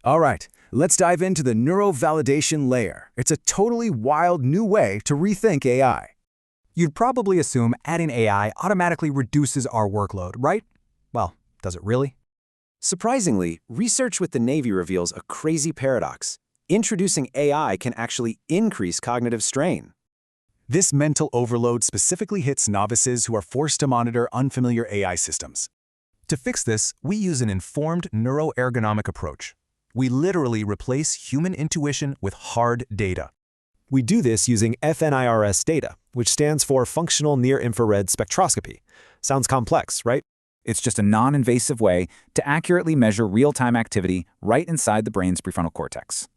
All right, let's dive into the Neuro-Validation Layer. It's a totally wild new way to rethink AI. You'd probably assume adding AI automatically reduces our workload, right? Well, does it really? Surprisingly, research with the Navy reveals a crazy paradox. Introducing AI can actually increase cognitive strain. This mental overload specifically hits novices who are forced to monitor unfamiliar AI systems. To fix this, we use an informed neuroergonomic approach. We literally replace human intuition with hard data. We do this using fNIRS data, which stands for Functional Near-Infrared Spectroscopy. Sounds complex, right? It's just a non-invasive way to accurately measure real-time activity right inside the brain's prefrontal cortex.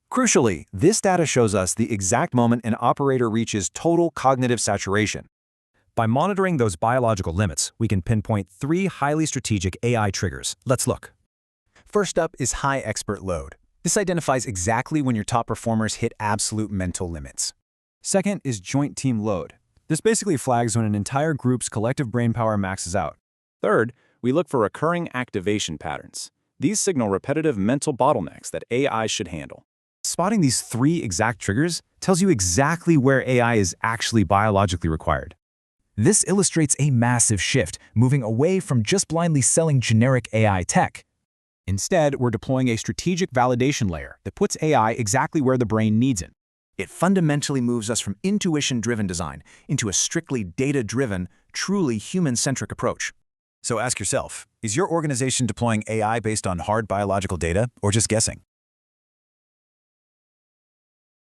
Crucially, this data shows us the exact moment an operator reaches total cognitive saturation. By monitoring those biological limits, we can pinpoint 3 highly strategic AI triggers. Let's look. First up is high expert load. This identifies exactly when your top performers hit absolute mental limits. Second is joint team load. This basically flags when an entire group's collective brainpower maxes out. Third, we look for recurring activation patterns. These signal repetitive mental bottlenecks that AI should handle. Spotting these 3 exact triggers tells you exactly where AI is actually biologically required. This illustrates a massive shift, moving away from just blindly selling generic AI tech. Instead, we're deploying a strategic validation layer that puts AI exactly where the brain needs it. It fundamentally moves us from intuition-driven design into a strictly data-driven, truly human-centric approach. So ask yourself, is your organization deploying AI based on hard biological data or just guessing?